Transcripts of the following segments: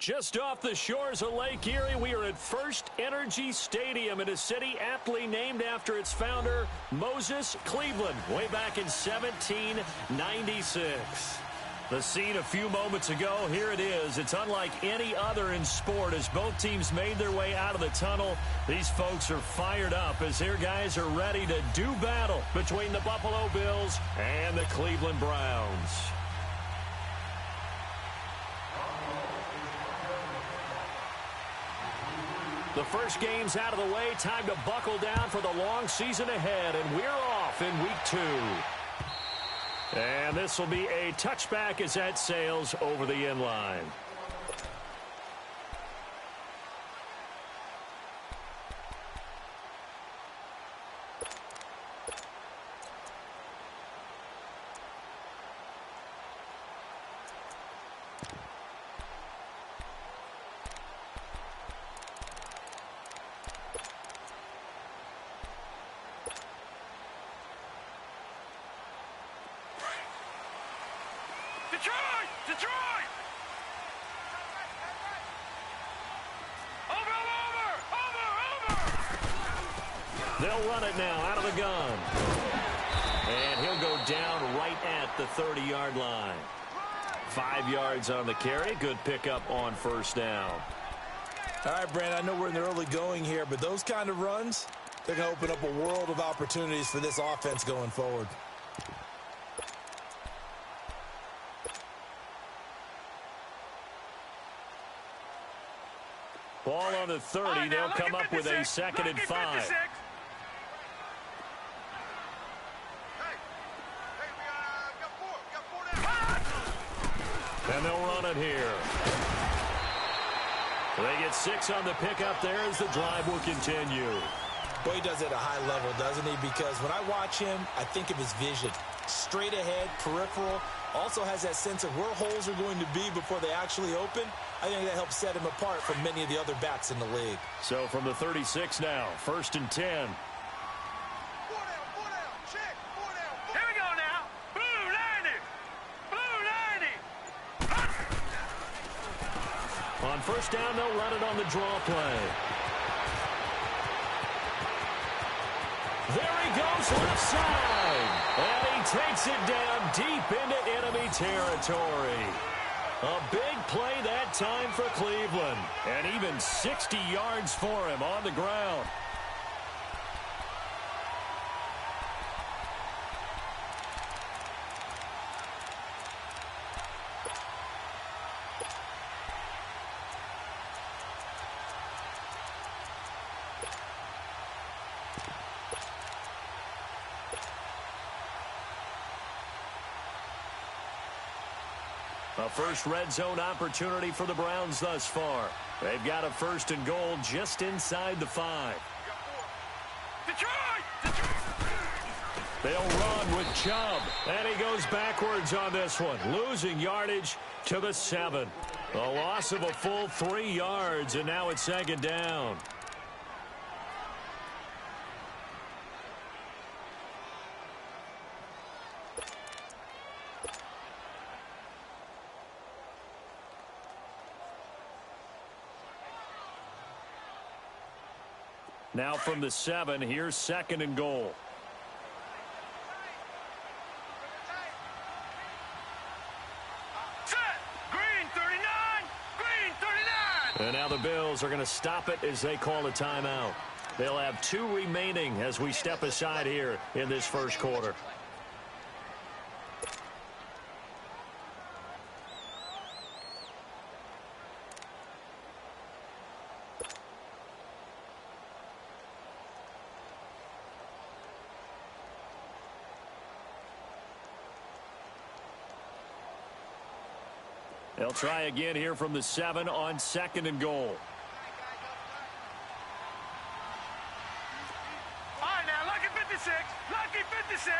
Just off the shores of Lake Erie, we are at First Energy Stadium in a city aptly named after its founder, Moses Cleveland, way back in 1796. The scene a few moments ago, here it is. It's unlike any other in sport as both teams made their way out of the tunnel. These folks are fired up as their guys are ready to do battle between the Buffalo Bills and the Cleveland Browns. The first game's out of the way. Time to buckle down for the long season ahead, and we're off in week 2. And this will be a touchback as that sails over the end line. Detroit! Over! They'll run it now out of the gun. And he'll go down right at the 30-yard line. 5 yards on the carry. Good pickup on first down. All right, Brandon, I know we're in the early going here, but those kind of runs, they're going to open up a world of opportunities for this offense going forward. Ball on the 30. They'll come up with a 2nd and 5. And they'll run it here. They get 6 on the pickup there as the drive will continue. Boy, he does it at a high level, doesn't he? Because when I watch him, I think of his vision. Straight ahead, peripheral. Also has that sense of where holes are going to be before they actually open. I think that helps set him apart from many of the other backs in the league. So from the 36 now, 1st and 10. Here we go now. Blue 90. On first down, they'll run it on the draw play. There he goes left side. And he takes it down deep into enemy territory. A big play that time for Cleveland. And even 60 yards for him on the ground. A first red zone opportunity for the Browns thus far. They've got a 1st and goal just inside the 5. Detroit! They'll run with Chubb. And he goes backwards on this one, losing yardage to the 7. A loss of a full 3 yards, and now it's 2nd down. Now from the 7, here's 2nd and goal. Set! Green 39! Green 39! And now the Bills are going to stop it as they call a timeout. They'll have 2 remaining as we step aside here in this first quarter. They'll try again here from the 7 on 2nd and goal. All right, now, lucky 56. Lucky 56.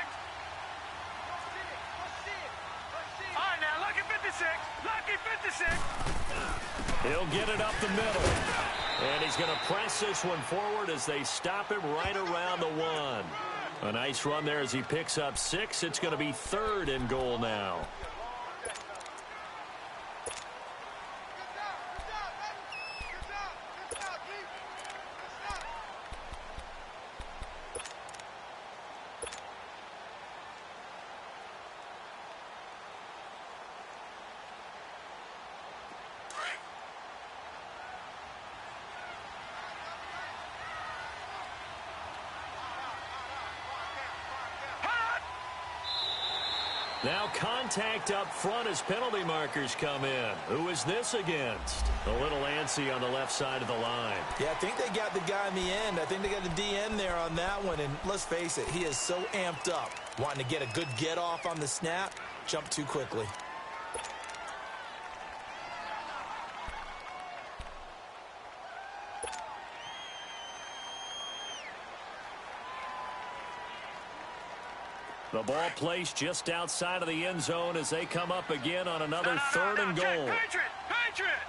All right, now, lucky 56. Lucky 56. He'll get it up the middle. And he's going to press this one forward as they stop him right around the 1. A nice run there as he picks up 6. It's going to be 3rd and goal now. Now contact up front as penalty markers come in. Who is this against? A little antsy on the left side of the line. Yeah, I think they got the guy in the end. I think they got the DN there on that one. And let's face it, he is so amped up, wanting to get a good get off on the snap, jump too quickly. The ball placed just outside of the end zone as they come up again on another third and goal. Patriot!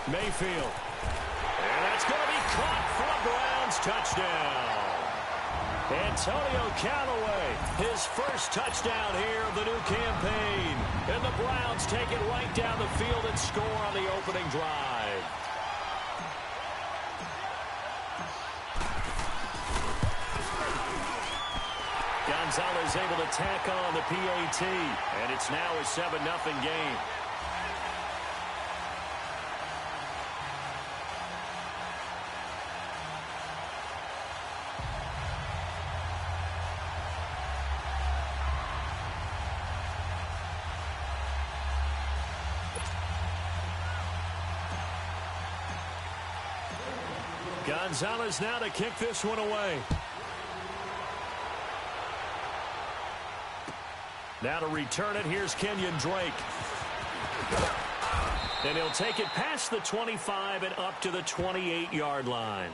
Mayfield. And that's going to be caught for a Browns touchdown. Antonio Callaway, his first touchdown here of the new campaign. And the Browns take it right down the field and score on the opening drive. Gonzalez able to tack on the PAT, and it's now a 7-0 game. Gonzalez now to kick this one away. Now to return it, here's Kenyon Drake. And he'll take it past the 25 and up to the 28-yard line.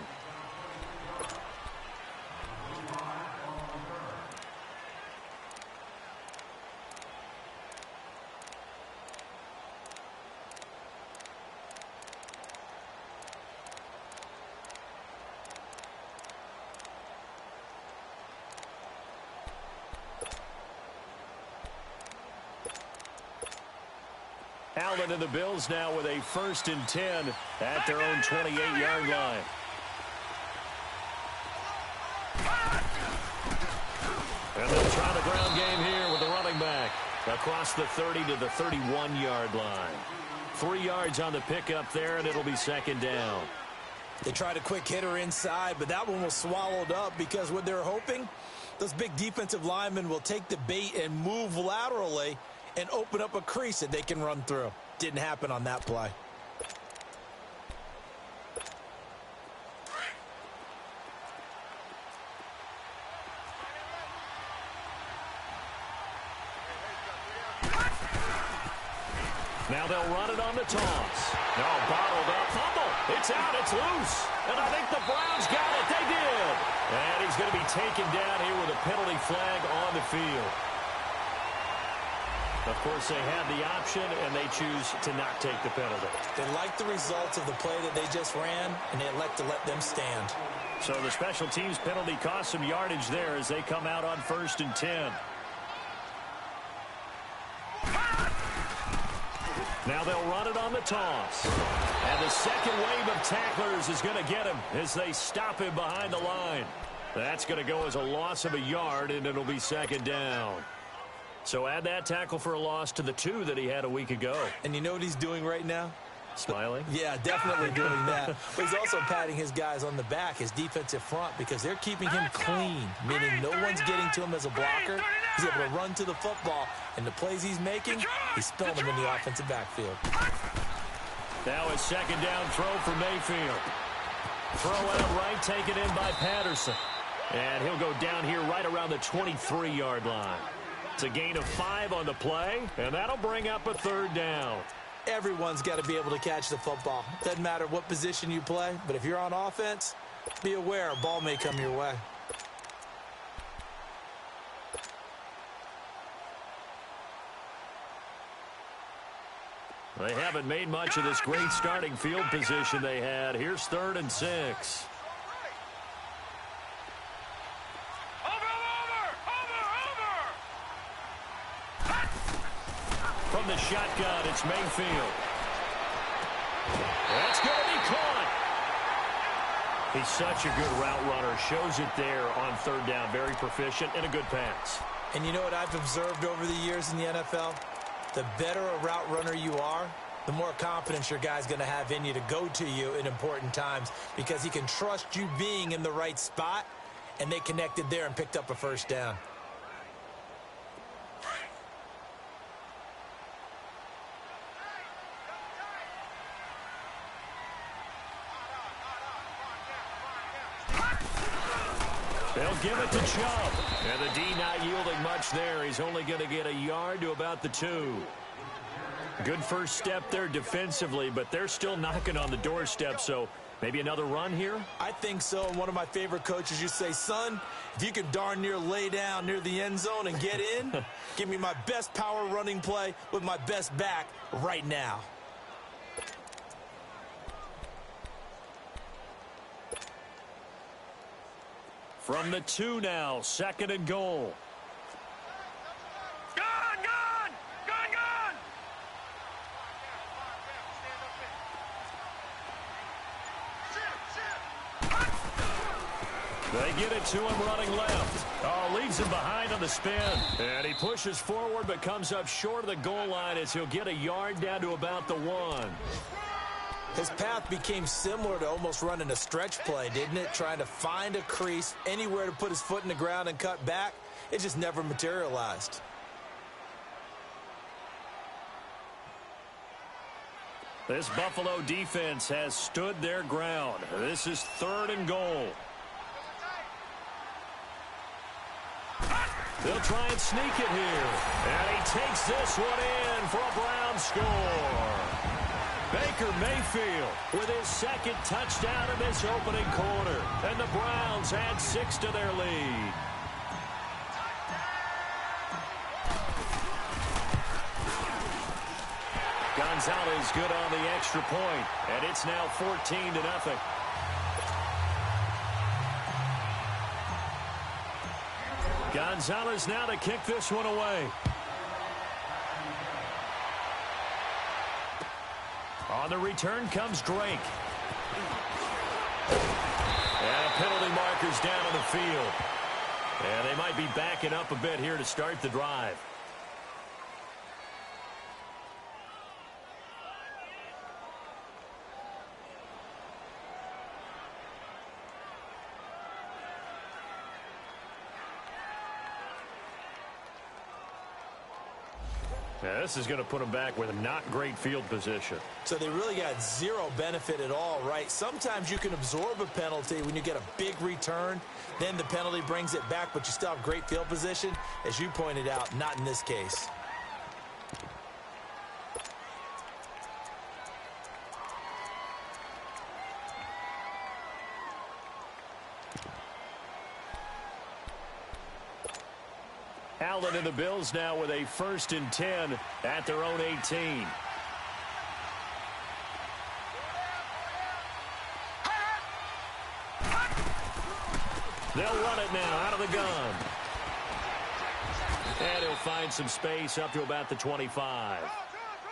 Allen and the Bills now with a 1st and 10 at their own 28-yard line. And they'll try the ground game here with the running back across the 30 to the 31-yard line. 3 yards on the pickup there, and it'll be 2nd down. They tried a quick hitter inside, but that one was swallowed up because what they're hoping, those big defensive linemen will take the bait and move laterally and open up a crease that they can run through. Didn't happen on that play. Now they'll run it on the toss. No, bottled up. Fumble. It's out. It's loose. And I think the Browns got it. They did. And he's going to be taken down here with a penalty flag on the field. Of course, they have the option, and they choose to not take the penalty. They like the results of the play that they just ran, and they elect to let them stand. So the special teams penalty cost some yardage there as they come out on 1st and 10. Now they'll run it on the toss. And the second wave of tacklers is going to get him as they stop him behind the line. That's going to go as a loss of a yard, and it'll be 2nd down. So add that tackle for a loss to the 2 that he had a week ago. And you know what he's doing right now? Smiling? Yeah, definitely doing that. But he's also patting his guys on the back, his defensive front, because they're keeping him clean, meaning no one's getting to him as a blocker. He's able to run to the football, and the plays he's making, he's spilling them in the offensive backfield. Now a 2nd down throw for Mayfield. Throw out right, taken in by Patterson. And he'll go down here right around the 23-yard line. It's a gain of 5 on the play, and that'll bring up a 3rd down. Everyone's got to be able to catch the football. Doesn't matter what position you play, but if you're on offense, be aware a ball may come your way. They haven't made much of this great starting field position they had. Here's 3rd and 6. From the shotgun, it's Mayfield. That's going to be caught. He's such a good route runner. Shows it there on 3rd down. Very proficient and a good pass. And you know what I've observed over the years in the NFL? The better a route runner you are, the more confidence your guy's going to have in you to go to you in important times because he can trust you being in the right spot and they connected there and picked up a first down. They'll give it to Chubb. And the D not yielding much there. He's only going to get a yard to about the 2. Good first step there defensively, but they're still knocking on the doorstep, so maybe another run here? I think so. And one of my favorite coaches used to say, son, if you can darn near lay down near the end zone and get in, give me my best power running play with my best back right now. From the 2 now, 2nd and goal. Gone, gone! Gone, gone! They get it to him running left. Oh, leaves him behind on the spin. And he pushes forward but comes up short of the goal line as he'll get a yard down to about the 1. His path became similar to almost running a stretch play, didn't it? Trying to find a crease, anywhere to put his foot in the ground and cut back. It just never materialized. This Buffalo defense has stood their ground. This is 3rd and goal. They'll try and sneak it here. And he takes this one in for a Brown score. Baker Mayfield with his 2nd touchdown in this opening quarter. And the Browns add 6 to their lead. Gonzalez good on the extra point. And it's now 14-0. Gonzalez now to kick this one away. On the return comes Drake. And penalty markers down on the field. And they might be backing up a bit here to start the drive. Yeah, this is going to put them back with a not great field position. So they really got zero benefit at all, right? Sometimes you can absorb a penalty when you get a big return. Then the penalty brings it back, but you still have great field position. As you pointed out, not in this case. Allen and the Bills now with a 1st and 10 at their own 18. They'll run it now out of the gun. And he'll find some space up to about the 25.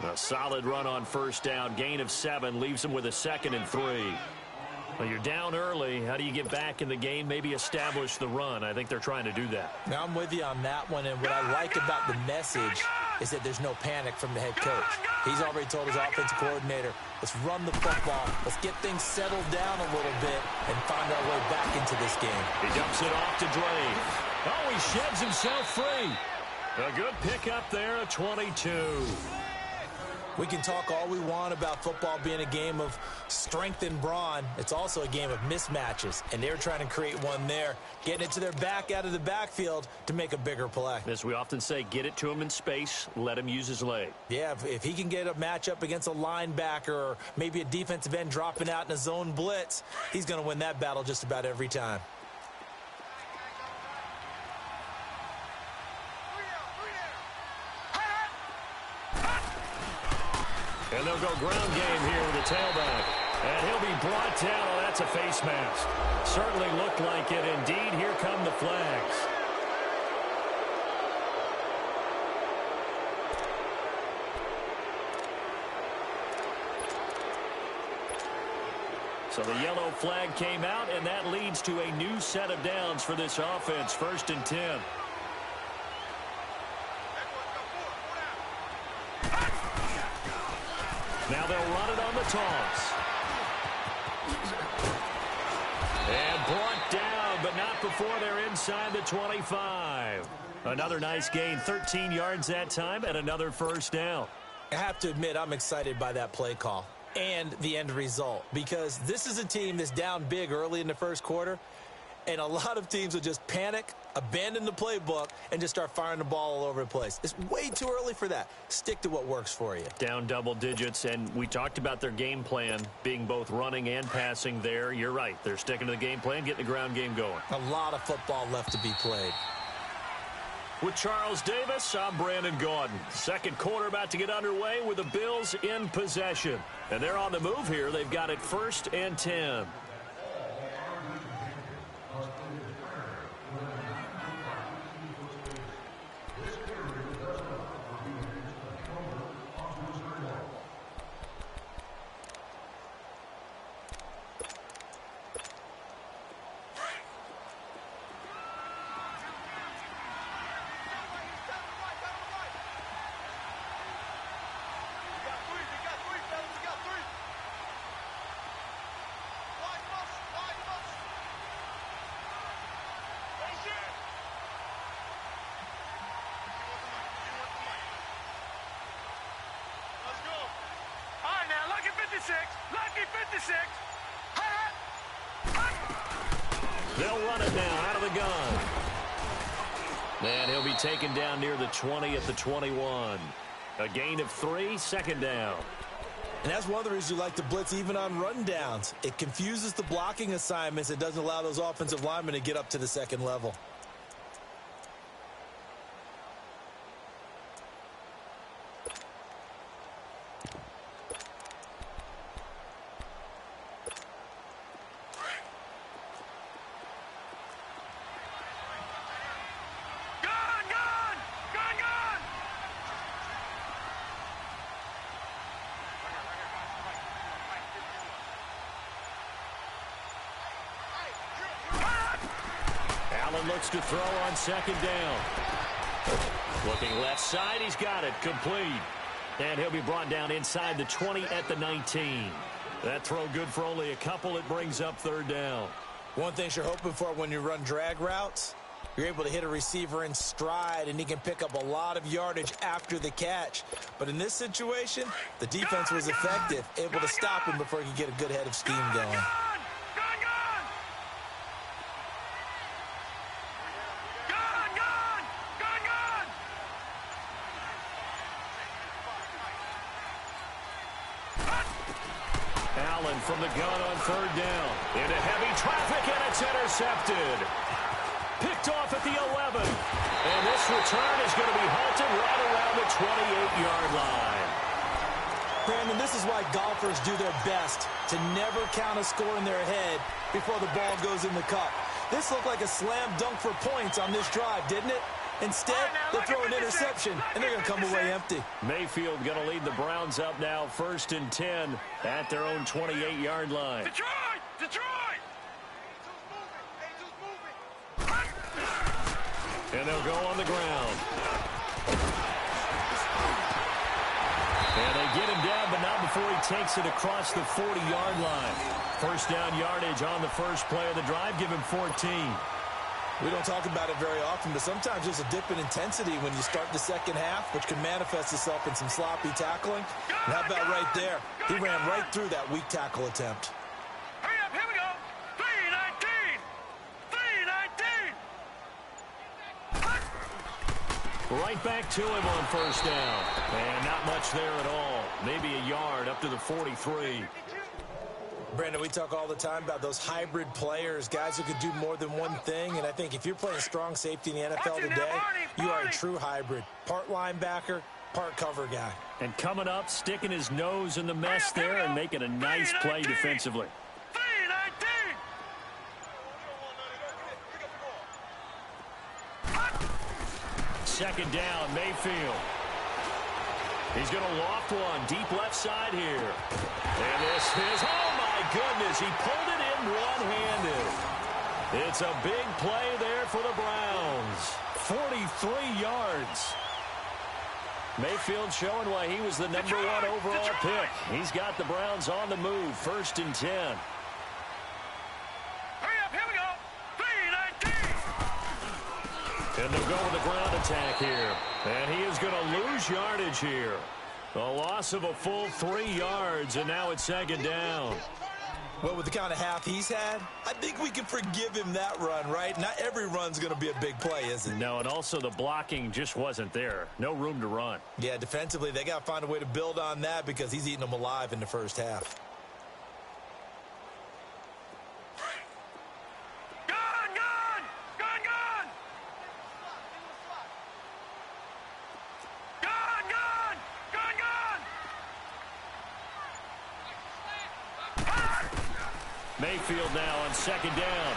A solid run on 1st down. Gain of 7 leaves him with a 2nd and 3. Well, you're down early. How do you get back in the game? Maybe establish the run. I think they're trying to do that. Now, I'm with you on that one, and what I like about the message is that there's no panic from the head coach. He's already told his offensive coordinator, let's run the football. Let's get things settled down a little bit and find our way back into this game. He dumps it off to Drake. Oh, he sheds himself free. A good pickup there, a 22. We can talk all we want about football being a game of strength and brawn. It's also a game of mismatches, and they're trying to create one there, getting it to their back out of the backfield to make a bigger play. As we often say, get it to him in space, let him use his leg. Yeah, if he can get a matchup against a linebacker or maybe a defensive end dropping out in a zone blitz, he's going to win that battle just about every time. And they'll go ground game here with the tailback. And he'll be brought down. Oh, that's a face mask. Certainly looked like it. Indeed, here come the flags. So the yellow flag came out, and that leads to a new set of downs for this offense. 1st and 10. Now they'll run it on the toss. And brought down, but not before before they're inside the 25. Another nice gain, 13 yards that time, and another first down. I have to admit, I'm excited by that play call and the end result, because this is a team that's down big early in the first quarter, and a lot of teams will just panic, abandon the playbook, and just start firing the ball all over the place. It's way too early for that. Stick to what works for you. Down double digits, and we talked about their game plan being both running and passing there. You're right. They're sticking to the game plan, getting the ground game going. A lot of football left to be played. With Charles Davis, I'm Brandon Gaudin. Second quarter about to get underway with the Bills in possession. And they're on the move here. They've got it 1st and 10. Lucky 56. They'll run it now out of the gun. And he'll be taken down near the 20 at the 21. A gain of 3, 2nd down. And that's one of the reasons you like to blitz even on run downs. It confuses the blocking assignments. It doesn't allow those offensive linemen to get up to the second level. Looks to throw on 2nd down. Looking left side, he's got it, complete. And he'll be brought down inside the 20 at the 19. That throw good for only a couple. It brings up 3rd down. One thing you're hoping for when you run drag routes, you're able to hit a receiver in stride, and he can pick up a lot of yardage after the catch. But in this situation, the defense was effective, able to stop him before he could get a good head of steam going. From the gun on 3rd down. Into heavy traffic, and it's intercepted. Picked off at the 11. And this return is going to be halted right around the 28-yard line. Brandon, this is why golfers do their best to never count a score in their head before the ball goes in the cup. This looked like a slam dunk for points on this drive, didn't it? Instead, they throw an interception, and they're going to come away empty. Mayfield going to lead the Browns up now 1st and 10 at their own 28-yard line. Detroit! Detroit! And they'll go on the ground. And they get him down, but not before he takes it across the 40-yard line. 1st down yardage on the first play of the drive. Give him 14. We don't talk about it very often, but sometimes there's a dip in intensity when you start the second half, which can manifest itself in some sloppy tackling. And how about right there? He ran right through that weak tackle attempt. Hurry up, here we go. 3-19. 3-19. Right back to him on 1st down. And not much there at all. Maybe a yard up to the 43. Brandon, we talk all the time about those hybrid players, guys who could do more than one thing. And I think if you're playing strong safety in the NFL today, you are a true hybrid. Part linebacker, part cover guy. And coming up, sticking his nose in the mess there and making a nice play defensively. 2nd down, Mayfield. He's going to loft one deep left side here. And this is, oh my goodness, he pulled it in one-handed. It's a big play there for the Browns. 43 yards. Mayfield showing why he was the number 1 overall pick. He's got the Browns on the move, 1st and 10. Hurry up, here we go. 3-19. And they'll go with the ground attack here. And he is going to lose yardage here. A loss of a full 3 yards, and now it's second down. Well, with the kind of half he's had, I think we can forgive him that run, right? Not every run's going to be a big play, is it? No, and also the blocking just wasn't there. No room to run. Yeah, defensively, they got to find a way to build on that because he's eating them alive in the first half. Mayfield now on second down.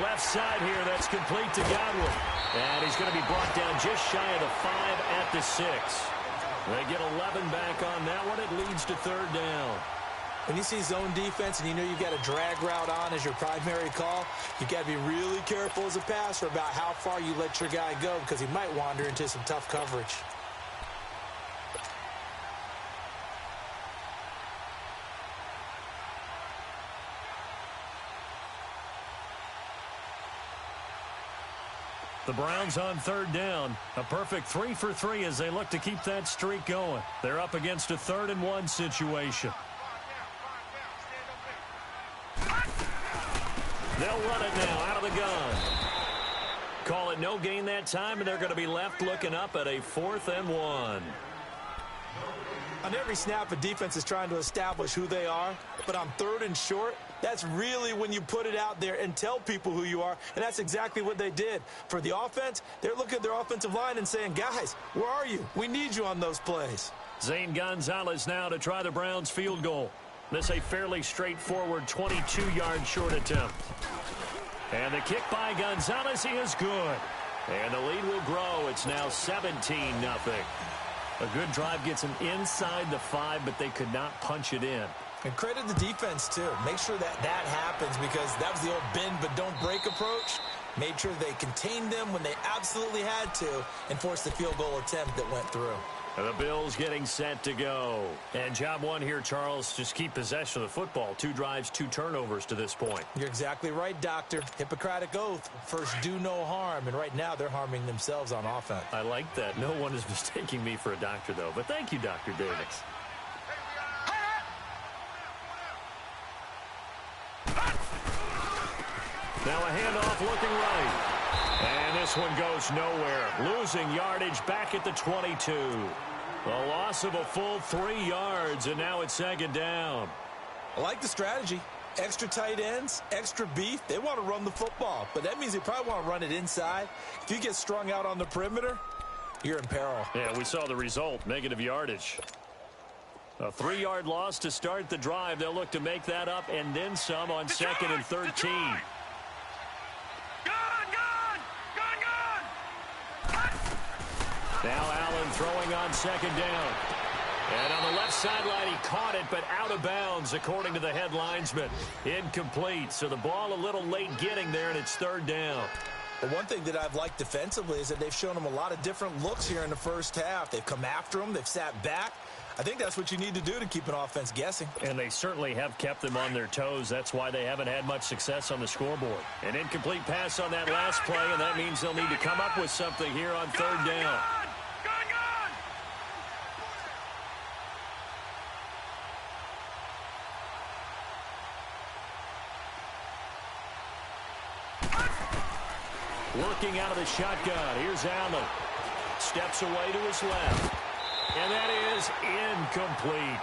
Left side here, that's complete to Gywu. And he's going to be brought down just shy of the 5 at the 6. They get 11 back on that one. It leads to third down. When you see zone defense and you know you've got a drag route on as your primary call, you've got to be really careful as a passer about how far you let your guy go because he might wander into some tough coverage. The Browns on third down. A perfect 3 for 3 as they look to keep that streak going. They're up against a 3rd and 1 situation. They'll run it now out of the gun. Call it no gain that time, and they're going to be left looking up at a 4th and 1. On every snap, a defense is trying to establish who they are, but on 3rd and short, that's really when you put it out there and tell people who you are, and that's exactly what they did. For the offense, they're looking at their offensive line and saying, guys, where are you? We need you on those plays. Zane Gonzalez now to try the Browns field goal. This a fairly straightforward 22-yard short attempt. And the kick by Gonzalez is good. And the lead will grow. It's now 17-0. A good drive gets them inside the 5, but they could not punch it in. And credit the defense, too. Make sure that happens because that was the old bend but don't break approach. Made sure they contained them when they absolutely had to and forced the field goal attempt that went through. The Bills getting set to go. And job one here, Charles, just keep possession of the football. 2 drives, 2 turnovers to this point. You're exactly right, Doctor. Hippocratic oath. First, do no harm. And right now, they're harming themselves on offense. I like that. No one is mistaking me for a doctor, though. But thank you, Dr. Davis. Now a handoff looking right. And this one goes nowhere. Losing yardage back at the 22. A loss of a full 3 yards, and now it's second down. I like the strategy. Extra tight ends, extra beef. They want to run the football, but that means they probably want to run it inside. If you get strung out on the perimeter, you're in peril. Yeah, we saw the result, negative yardage. A 3-yard loss to start the drive. They'll look to make that up and then some on second and 13. Now Allen throwing on second down. And on the left sideline, he caught it, but out of bounds, according to the head linesman. Incomplete, so the ball a little late getting there, and it's third down. Well, one thing that I've liked defensively is that they've shown them a lot of different looks here in the first half. They've come after them. They've sat back. I think that's what you need to do to keep an offense guessing. And they certainly have kept them on their toes. That's why they haven't had much success on the scoreboard. An incomplete pass on that last play, and that means they'll need to come up with something here on third down. Working out of the shotgun. Here's Allen. Steps away to his left. And that is incomplete.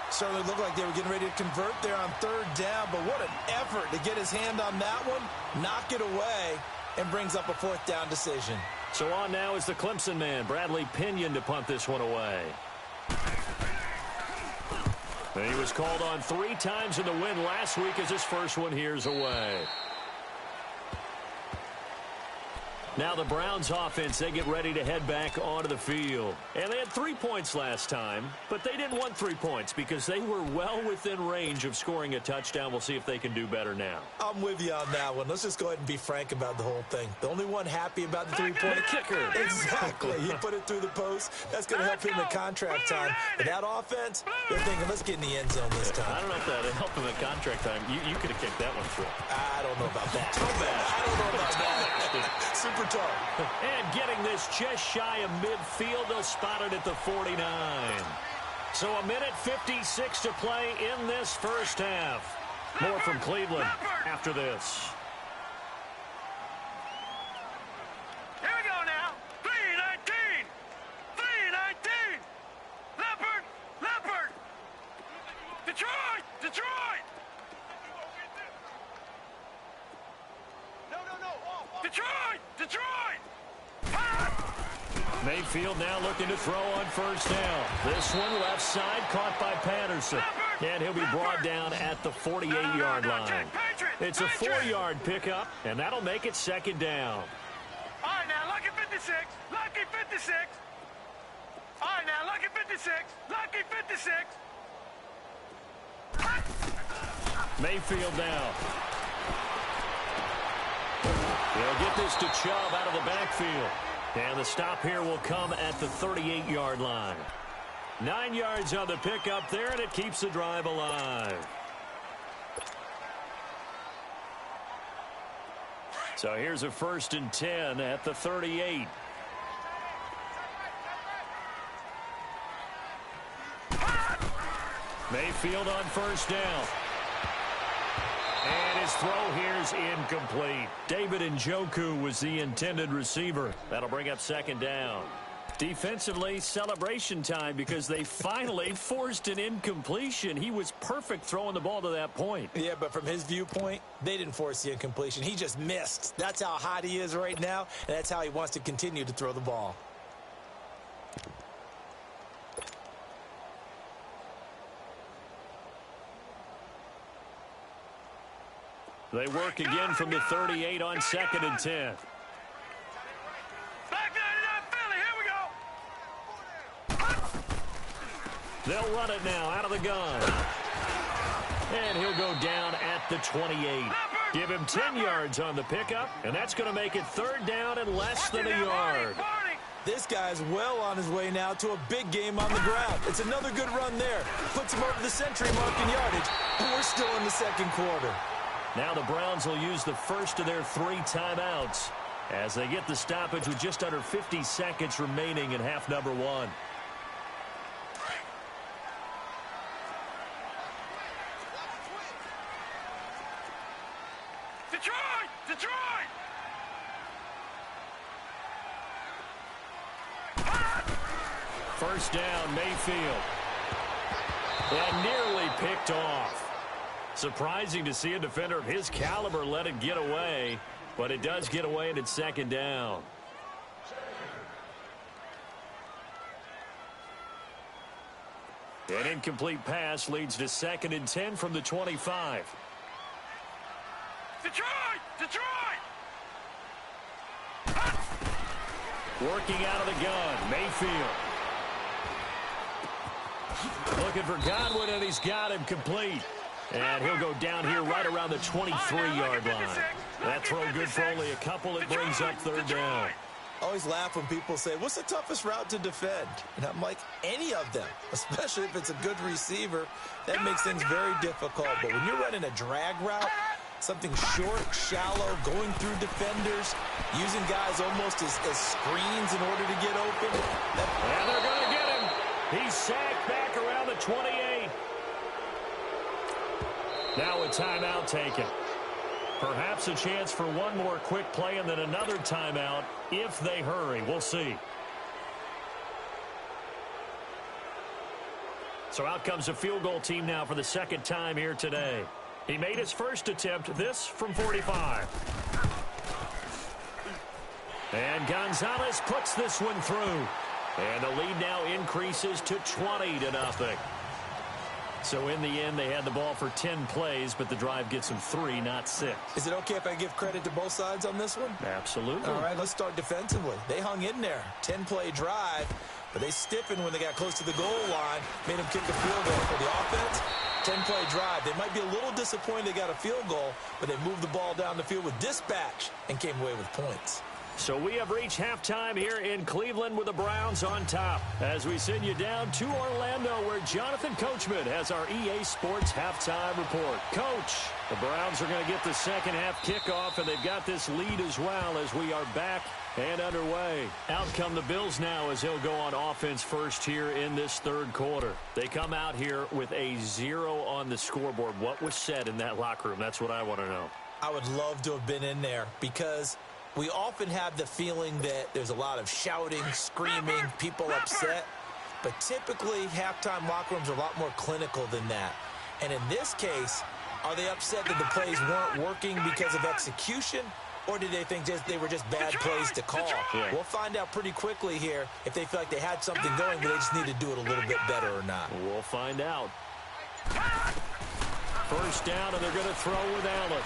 Certainly looked like they were getting ready to convert there on third down, but what an effort to get his hand on that one, knock it away, and brings up a 4th down decision. So on now is the Clemson man, Bradley Pinion, to punt this one away. And he was called on 3 times in the win last week as his first one here's away. Now the Browns offense, they get ready to head back onto the field. And they had 3 points last time, but they didn't want 3 points because they were well within range of scoring a touchdown. We'll see if they can do better now. I'm with you on that one. Let's just go ahead and be frank about the whole thing. The only one happy about the three-point kicker. Exactly. He put it through the post. That's going to help him in contract time. But that offense, they're thinking, let's get in the end zone this time. I don't know if that helped him in contract time. You could have kicked that one through. I don't know about that. Throwback. I don't know about that. Super tough. And getting this just shy of midfield, they'll spot it at the 49. So a minute 56 to play in this first half. More from Cleveland after this. Here we go now. 3-19. 3-19. Leopard. Leopard. Detroit. Detroit. Detroit. Detroit. Mayfield now looking to throw on first down. This one left side caught by Patterson. And he'll be brought down at the 48-yard line. It's a 4-yard pickup, and that'll make it second down. All right, now, lucky 56. Lucky 56. All right, now, lucky 56. Lucky 56. Mayfield now. He'll get this to Chubb out of the backfield. And the stop here will come at the 38-yard line. 9 yards on the pickup there, and it keeps the drive alive. So here's a 1st and 10 at the 38. Mayfield on first down. And his throw here's incomplete. David Gywu was the intended receiver. That'll bring up second down. Defensively, celebration time because they finally forced an incompletion. He was perfect throwing the ball to that point. Yeah, but from his viewpoint, they didn't force the incompletion. He just missed. That's how hot he is right now, and that's how he wants to continue to throw the ball. They work again from the 38 on 2nd and 10. Back 99 Philly, here we go. They'll run it now out of the gun. And he'll go down at the 28. Give him 10 yards on the pickup, and that's going to make it 3rd down and less than a yard. This guy's well on his way now to a big game on the ground. It's another good run there. Puts him over the century mark in yardage, and we're still in the second quarter. Now the Browns will use the first of their 3 timeouts as they get the stoppage with just under 50 seconds remaining in half number 1. Detroit! Detroit! First down, Mayfield. And nearly picked off. Surprising to see a defender of his caliber let it get away, but it does get away and it's second down. An incomplete pass leads to 2nd and 10 from the 25. Detroit! Detroit! Working out of the gun, Mayfield. Looking for Godwin, and he's got him complete. And he'll go down here right around the 23-yard line. That throw good for only a couple. It brings up 3rd down. I always laugh when people say, what's the toughest route to defend? And I'm like, any of them, especially if it's a good receiver. That makes things very difficult. But when you're running a drag route, something short, shallow, going through defenders, using guys almost as screens in order to get open. And they're going to get him. He's sacked back around the 28. Now a timeout taken. Perhaps a chance for one more quick play and then another timeout if they hurry. We'll see. So out comes a field goal team now for the 2nd time here today. He made his first attempt, this from 45. And Gonzalez puts this one through. And the lead now increases to 20-0. So in the end, they had the ball for 10 plays, but the drive gets them 3, not 6. Is it okay if I give credit to both sides on this one? Absolutely. All right, let's start defensively. They hung in there. 10-play drive, but they stiffened when they got close to the goal line, made them kick a field goal. For the offense, 10-play drive. They might be a little disappointed they got a field goal, but they moved the ball down the field with dispatch and came away with points. So we have reached halftime here in Cleveland with the Browns on top. As we send you down to Orlando, where Jonathan Coachman has our EA Sports halftime report. Coach, the Browns are going to get the second half kickoff, and they've got this lead as well as we are back and underway. Out come the Bills now as they'll go on offense first here in this third quarter. They come out here with a 0 on the scoreboard. What was said in that locker room? That's what I want to know. I would love to have been in there because we often have the feeling that there's a lot of shouting, screaming, people upset. But typically, halftime locker rooms are a lot more clinical than that. And in this case, are they upset that the plays weren't working because of execution? Or did they think they were just bad plays to call? Yeah. We'll find out pretty quickly here if they feel like they had something going, but they just need to do it a little bit better or not. We'll find out. First down, and they're going to throw with Allen.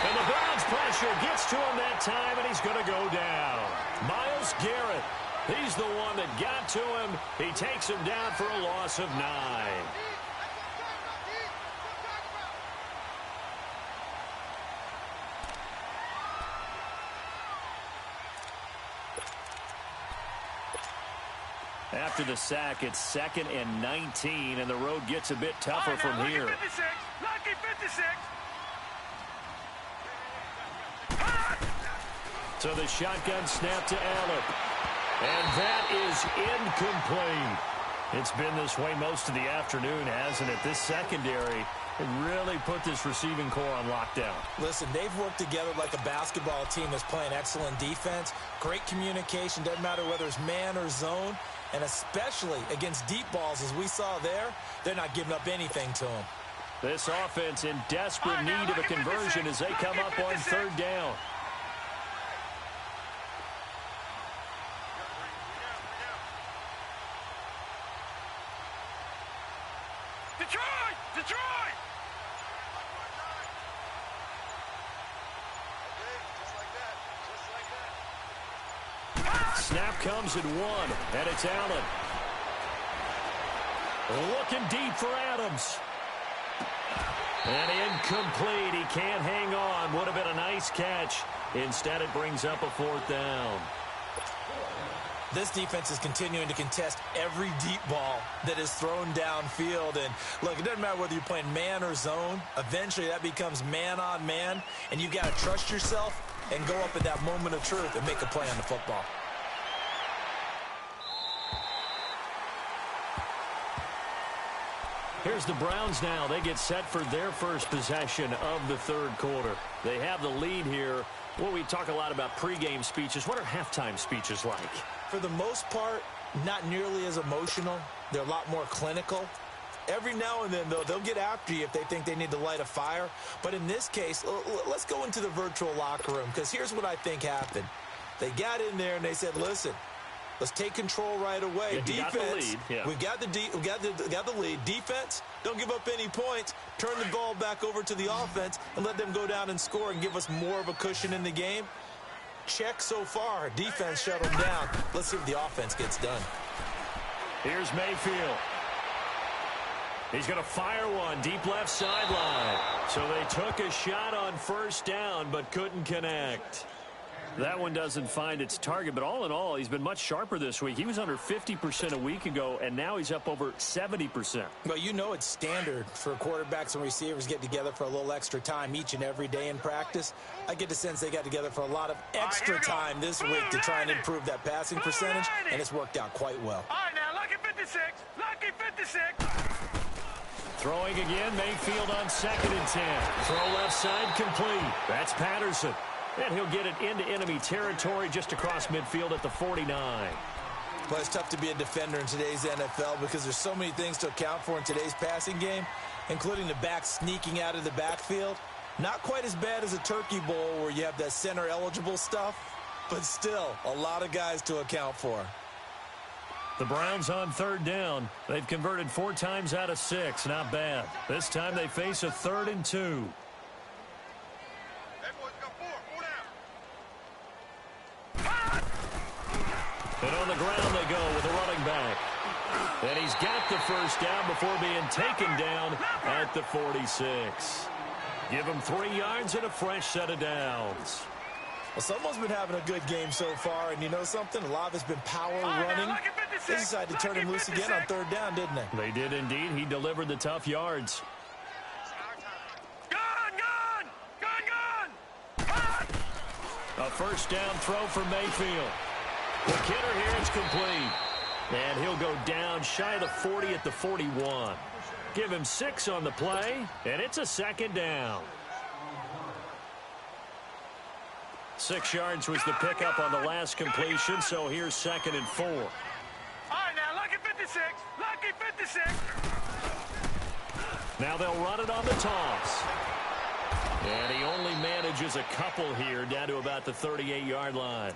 And the Browns pressure gets to him that time, and he's going to go down. Myles Garrett, he's the one that got to him. He takes him down for a loss of 9. After the sack, it's 2nd and 19, and the road gets a bit tougher from here. Lucky 56. So the shotgun snap to Allen. And that is incomplete. It's been this way most of the afternoon, hasn't it? This secondary really put this receiving core on lockdown. Listen, they've worked together like a basketball team that's playing excellent defense. Great communication. Doesn't matter whether it's man or zone. And especially against deep balls, as we saw there, they're not giving up anything to them. This offense in desperate need of a conversion as they come up on third down. Detroit! Snap comes at 1, and it's Allen. Looking deep for Adams. And incomplete. He can't hang on. Would have been a nice catch. Instead, it brings up a 4th down. This defense is continuing to contest every deep ball that is thrown downfield. And look, it doesn't matter whether you're playing man or zone. Eventually, that becomes man on man. And you've got to trust yourself and go up at that moment of truth and make a play on the football. Here's the Browns now. They get set for their first possession of the third quarter. They have the lead here. Well, we talk a lot about pregame speeches. What are halftime speeches like? For the most part, not nearly as emotional. They're a lot more clinical. Every now and then, though, they'll get after you if they think they need to light a fire. But in this case, let's go into the virtual locker room, because here's what I think happened. They got in there and they said, listen, let's take control right away. Yeah, defense, yeah. we've got the lead. Defense, don't give up any points. Turn the ball back over to the offense and let them go down and score and give us more of a cushion in the game. Check so far. Defense shut them down. Let's see if the offense gets done. Here's Mayfield. He's going to fire one deep left sideline. So they took a shot on first down but couldn't connect. That one doesn't find its target, but all in all, he's been much sharper this week. He was under 50% a week ago, and now he's up over 70%. Well, you know it's standard for quarterbacks and receivers get together for a little extra time each and every day in practice. I get the sense they got together for a lot of extra time this week to try and improve that passing percentage, and it's worked out quite well. All right, now, lucky 56. Lucky 56. Throwing again, Mayfield on 2nd and 10. Throw left side complete. That's Patterson. And he'll get it into enemy territory just across midfield at the 49. Well, it's tough to be a defender in today's NFL because there's so many things to account for in today's passing game, including the back sneaking out of the backfield. Not quite as bad as a turkey bowl where you have that center-eligible stuff, but still a lot of guys to account for. The Browns on third down. They've converted 4 times out of 6. Not bad. This time they face a 3rd and 2. And on the ground they go with a running back. And he's got the first down before being taken down at the 46. Give him 3 yards and a fresh set of downs. Well, someone's been having a good game so far, and you know something? A lot of it's been power running. They decided to turn him loose again on third down, didn't they? They did indeed. He delivered the tough yards. A first down throw for Mayfield. The kidder here is complete. And he'll go down shy of the 40 at the 41. Give him 6 on the play, and it's a 2nd down. 6 yards was the pickup on the last completion, so here's 2nd and 4. All right, now, lucky 56. Lucky 56. Now they'll run it on the toss. And he only manages a couple here down to about the 38-yard line.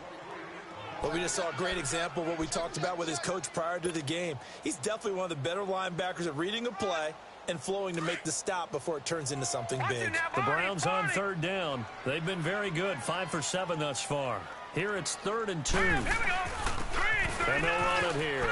Well, we just saw a great example of what we talked about with his coach prior to the game. He's definitely one of the better linebackers at reading a play and flowing to make the stop before it turns into something big. The Browns on third down. They've been very good, 5 for 7 thus far. Here it's 3rd and 2. And they'll run it here.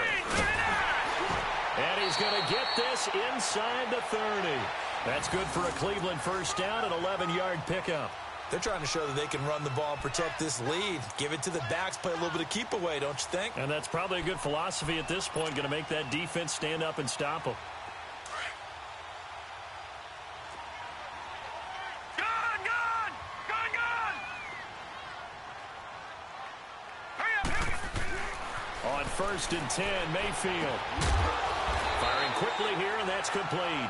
And he's going to get this inside the 30. That's good for a Cleveland first down, an 11-yard pickup. They're trying to show that they can run the ball and protect this lead. Give it to the backs, play a little bit of keep away, don't you think? And that's probably a good philosophy at this point, going to make that defense stand up and stop them. On 1st and 10, Mayfield. Firing quickly here, and that's complete.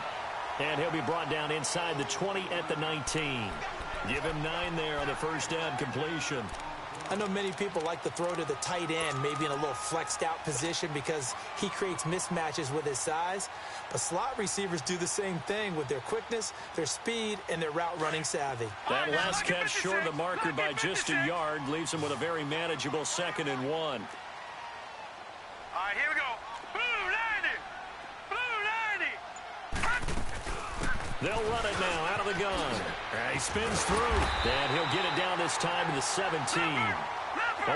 And he'll be brought down inside the 20 at the 19. Give him 9 there on the first down completion. I know many people like to throw to the tight end, maybe in a little flexed out position because he creates mismatches with his size. But slot receivers do the same thing with their quickness, their speed, and their route running savvy. That last catch short of the marker by just a yard leaves him with a very manageable 2nd and 1. All right, here we go. Blue 90. They'll run it now out of the gun. He spins through. And he'll get it down this time to the 17.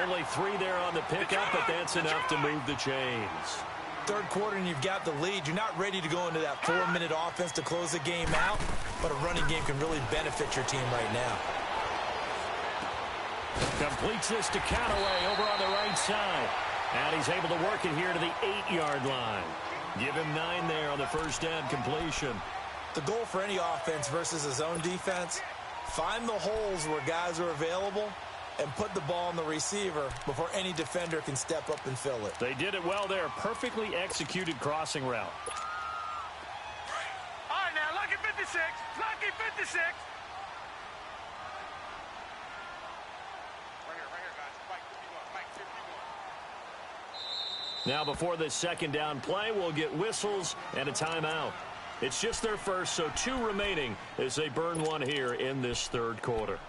Only 3 there on the pickup, but that's enough to move the chains. Third quarter and you've got the lead. You're not ready to go into that 4-minute offense to close the game out, but a running game can really benefit your team right now. Completes this to Callaway over on the right side. And he's able to work it here to the 8-yard line. Give him 9 there on the first down completion. The goal for any offense versus a zone defense, find the holes where guys are available and put the ball on the receiver before any defender can step up and fill it. They did it well there. Perfectly executed crossing route. All right, now, lucky 56. Lucky 56. Right here, guys. Mike 51. Now before this 2nd down play, we'll get whistles and a timeout. It's just their first, so 2 remaining as they burn 1 here in this 3rd quarter.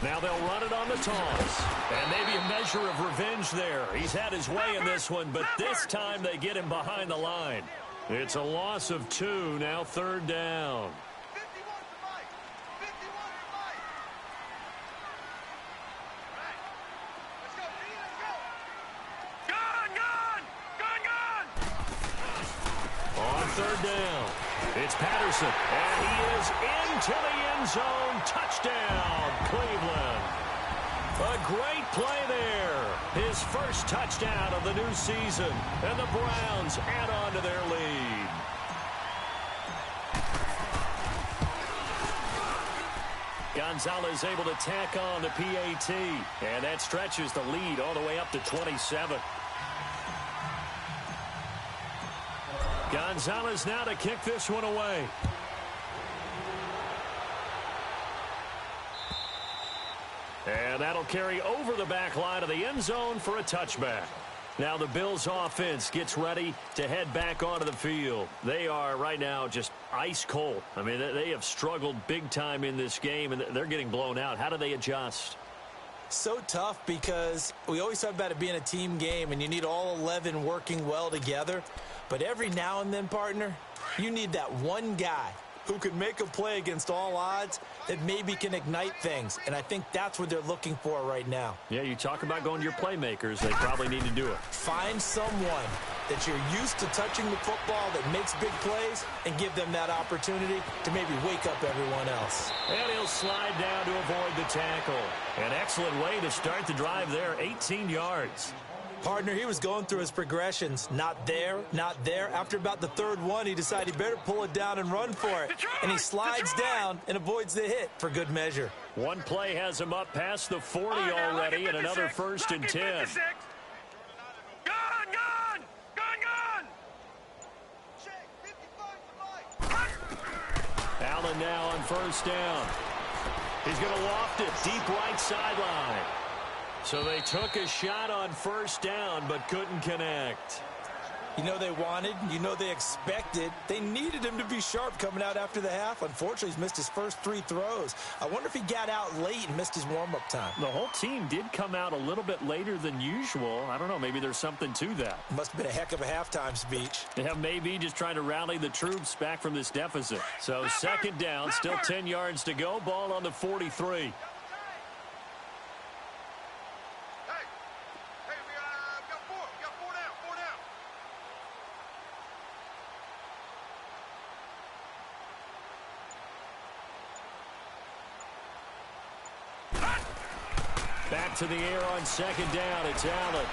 Now they'll run it on the toss. And maybe a measure of revenge there. He's had his way in this one, but this time they get him behind the line. It's a loss of 2, now 3rd down. On 3rd down, it's Patterson, and he is into the end zone. Touchdown, Cleveland. A great play there. His first touchdown of the new season, and the Browns add on to their lead. Gonzalez able to tack on the PAT, and that stretches the lead all the way up to 27. Gonzalez now to kick this one away. And that'll carry over the back line of the end zone for a touchback. Now the Bills offense gets ready to head back onto the field. They are right now just ice cold. I mean, they have struggled big time in this game, and they're getting blown out. How do they adjust? So tough because we always talk about it being a team game, and you need all 11 working well together. But every now and then, partner, you need that one guy who can make a play against all odds that maybe can ignite things. And I think that's what they're looking for right now. Yeah, you talk about going to your playmakers. They probably need to do it. Find someone that you're used to touching the football that makes big plays and give them that opportunity to maybe wake up everyone else. And he'll slide down to avoid the tackle. An excellent way to start the drive there, 18 yards. Partner, he was going through his progressions. Not there, not there. After about the third one, he decided he better pull it down and run for it. And he slides down and avoids the hit for good measure. One play has him up past the 40 already, and another 1st and 10. Allen now on 1st down. He's going to loft it deep right sideline. So they took a shot on 1st down, but couldn't connect. You know they wanted, you know they expected. They needed him to be sharp coming out after the half. Unfortunately, he's missed his first 3 throws. I wonder if he got out late and missed his warm-up time. The whole team did come out a little bit later than usual. I don't know, maybe there's something to that. Must have been a heck of a halftime speech. Yeah, maybe just trying to rally the troops back from this deficit. So 2nd down, still 10 yards to go. Ball on the 43. Back to the air on 2nd down. It's Allen.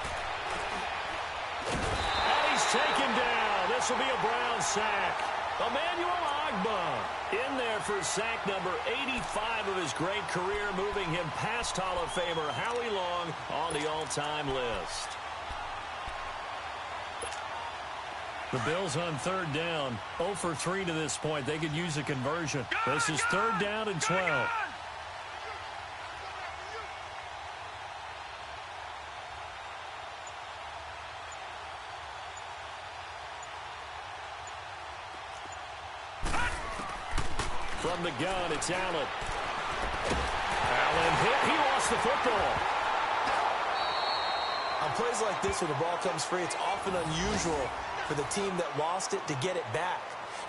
And he's taken down. This will be a Brown sack. Emmanuel Ogbah in there for sack number 85 of his great career, moving him past Hall of Famer Howie Long on the all-time list. The Bills on 3rd down, 0 for 3 to this point. They could use a conversion. This is 3rd down and 12. From the gun, it's Allen. Allen hit. He lost the football. On plays like this where the ball comes free, it's often unusual for the team that lost it to get it back.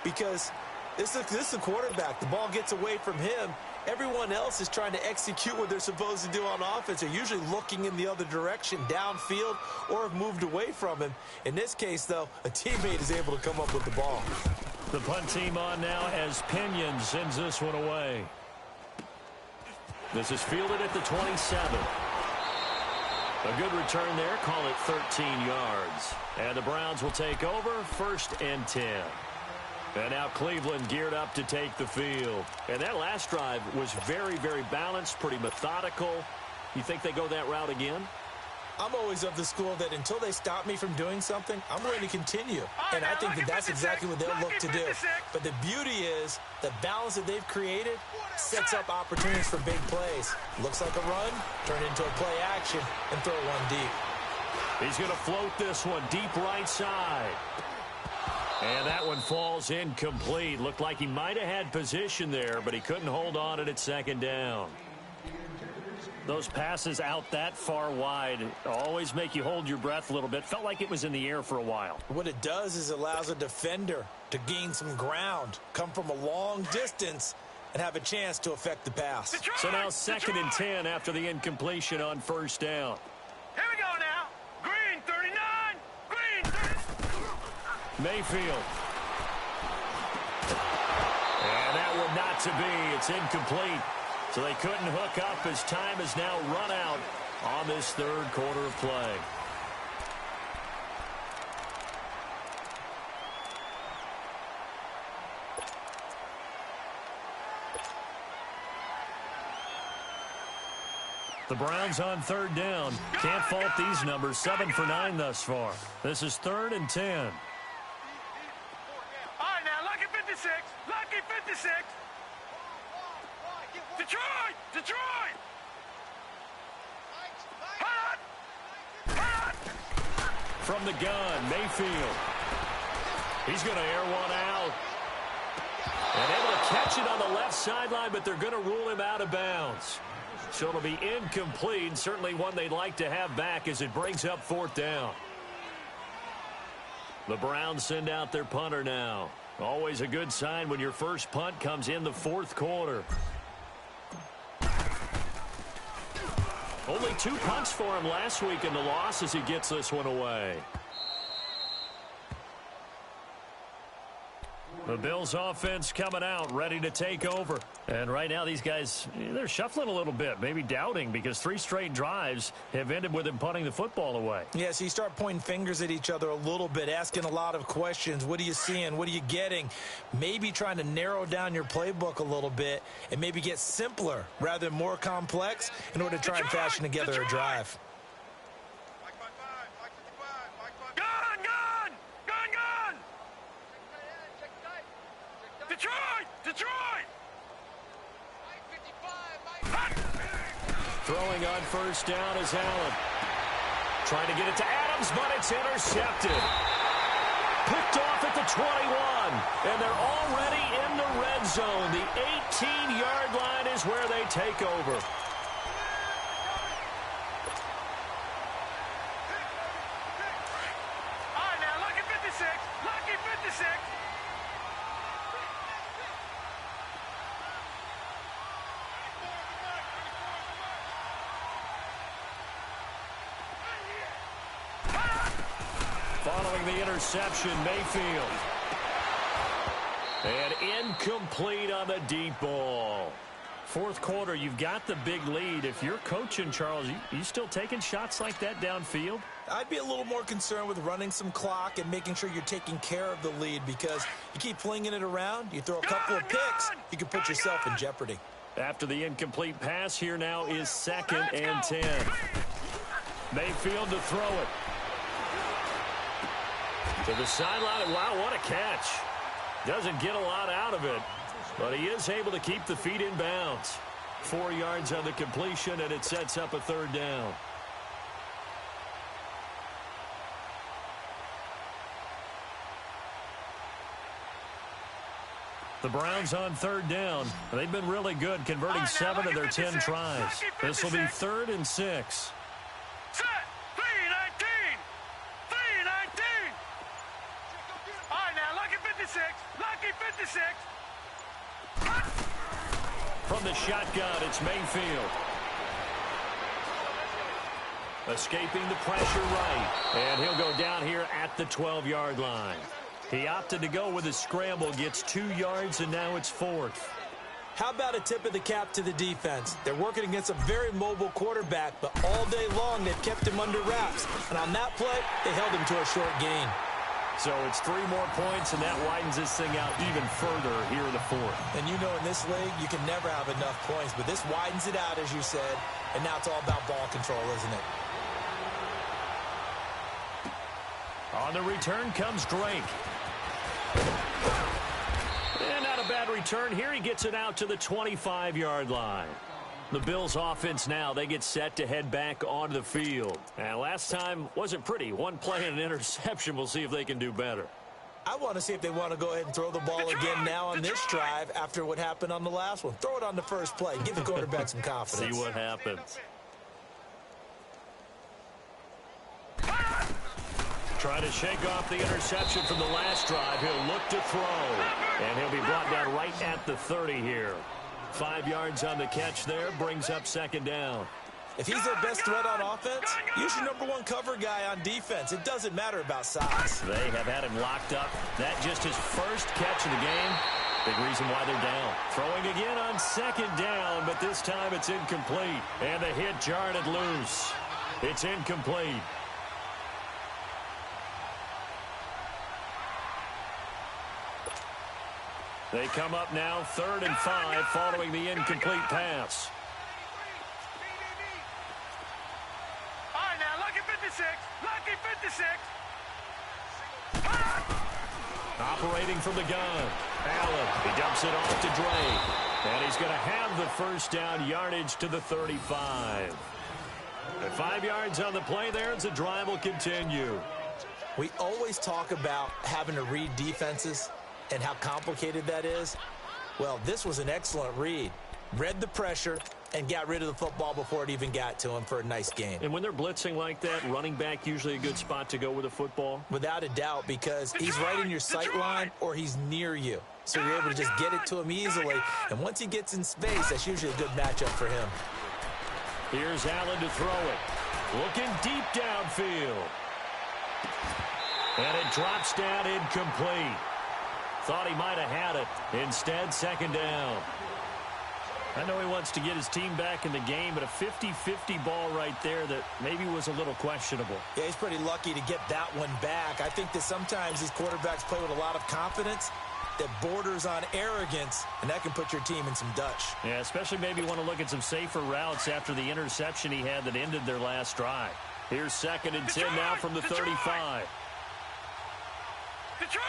Because this is a quarterback. The ball gets away from him. Everyone else is trying to execute what they're supposed to do on offense. They're usually looking in the other direction, downfield, or have moved away from him. In this case, though, a teammate is able to come up with the ball. The punt team on now as Pinion sends this one away. This is fielded at the 27. A good return there. Call it 13 yards. And the Browns will take over 1st and 10. And now Cleveland geared up to take the field. And that last drive was very, very balanced, pretty methodical. You think they go that route again? I'm always of the school that until they stop me from doing something, I'm going to continue. And I think that that's exactly what they'll look to do. But the beauty is the balance that they've created sets up opportunities for big plays. Looks like a run, turn it into a play action, and throw one deep. He's going to float this one deep right side. And that one falls incomplete. Looked like he might have had position there, but he couldn't hold on it at 2nd down. Those passes out that far wide always make you hold your breath a little bit. Felt like it was in the air for a while. What it does is it allows a defender to gain some ground, come from a long distance, and have a chance to affect the pass. So now 2nd and 10 after the incompletion on 1st down. Here we go now. Green 39. Green 30. Mayfield. And that one not to be. It's incomplete. So they couldn't hook up as time has now run out on this 3rd quarter of play. The Browns on 3rd down. Can't fault these numbers. 7 for 9 thus far. This is 3rd and 10. 56. Detroit! Detroit! Hot! Hot! From the gun, Mayfield. He's going to air one out. And able to catch it on the left sideline, but they're going to rule him out of bounds. So it'll be incomplete, certainly one they'd like to have back as it brings up 4th down. The Browns send out their punter now. Always a good sign when your first punt comes in the 4th quarter. Only 2 punts for him last week in the loss as he gets this one away. The Bills offense coming out, ready to take over. And right now these guys, they're shuffling a little bit, maybe doubting, because 3 straight drives have ended with them punting the football away. Yeah, so you start pointing fingers at each other a little bit, asking a lot of questions. What are you seeing? What are you getting? Maybe trying to narrow down your playbook a little bit and maybe get simpler rather than more complex in order to try and fashion together a drive. Detroit! Detroit! Throwing on first down is Allen. Trying to get it to Adams, but it's intercepted. Picked off at the 21, and they're already in the red zone. The 18-yard line is where they take over. All right, now, lucky 56. Lucky 56. Following the interception, Mayfield. And incomplete on the deep ball. 4th quarter, you've got the big lead. If you're coaching, Charles, you still taking shots like that downfield? I'd be a little more concerned with running some clock and making sure you're taking care of the lead, because you keep flinging it around, you throw a couple of picks, you can put yourself in jeopardy. After the incomplete pass, here now is 2nd and 10. Mayfield to throw it. To the sideline. Wow, what a catch. Doesn't get a lot out of it, but he is able to keep the feet in bounds. 4 yards on the completion, and it sets up a 3rd down. The Browns on 3rd down. They've been really good, converting 7 of their 10 tries. This will be 3rd and 6. Set. 3-19. 3-19. All right, now, lucky 56. Lucky 56. From the shotgun, it's Mayfield. Escaping the pressure right. And he'll go down here at the 12-yard line. He opted to go with a scramble, gets 2 yards, and now it's 4th. How about a tip of the cap to the defense? They're working against a very mobile quarterback, but all day long they've kept him under wraps. And on that play, they held him to a short gain. So it's 3 more points, and that widens this thing out even further here in the 4th. And you know, in this league, you can never have enough points, but this widens it out, as you said, and now it's all about ball control, isn't it? On the return comes Drake. And not a bad return here. He gets it out to the 25-yard line. The Bills offense now, they get set to head back onto the field. And last time wasn't pretty. 1 play and an interception. We'll see if they can do better. I want to see if they want to go ahead and throw the ball again now on this drive after what happened on the last one. Throw it on the first play. Give the quarterback some confidence. See what happens. Trying to shake off the interception from the last drive. He'll look to throw. And he'll be brought down right at the 30 here. 5 yards on the catch there. Brings up 2nd down. If he's their best threat on offense, use your #1 cover guy on defense. It doesn't matter about size. They have had him locked up. That just his first catch of the game. Big reason why they're down. Throwing again on 2nd down, but this time it's incomplete. And the hit jarred it loose. It's incomplete. They come up now 3rd and 5 following the incomplete pass. All right, now, lucky 56. Lucky 56. Operating from the gun. Allen, he dumps it off to Drake. And he's going to have the first down, yardage to the 35. At 5 yards on the play there, as the drive will continue. We always talk about having to read defenses and how complicated that is. Well, this was an excellent read. Read the pressure and got rid of the football before it even got to him for a nice gain. And when they're blitzing like that, running back usually a good spot to go with the football? Without a doubt, because he's right in your sight line or he's near you. So you're able to just get it to him easily. And once he gets in space, that's usually a good matchup for him. Here's Allen to throw it. Looking deep downfield. And it drops down incomplete. Thought he might have had it. Instead, second down. I know he wants to get his team back in the game, but a 50-50 ball right there that maybe was a little questionable. Yeah, he's pretty lucky to get that one back. I think that sometimes these quarterbacks play with a lot of confidence that borders on arrogance, and that can put your team in some Dutch. Yeah, especially maybe want to look at some safer routes after the interception he had that ended their last drive. Here's 2nd and 10 now from the 35. Detroit!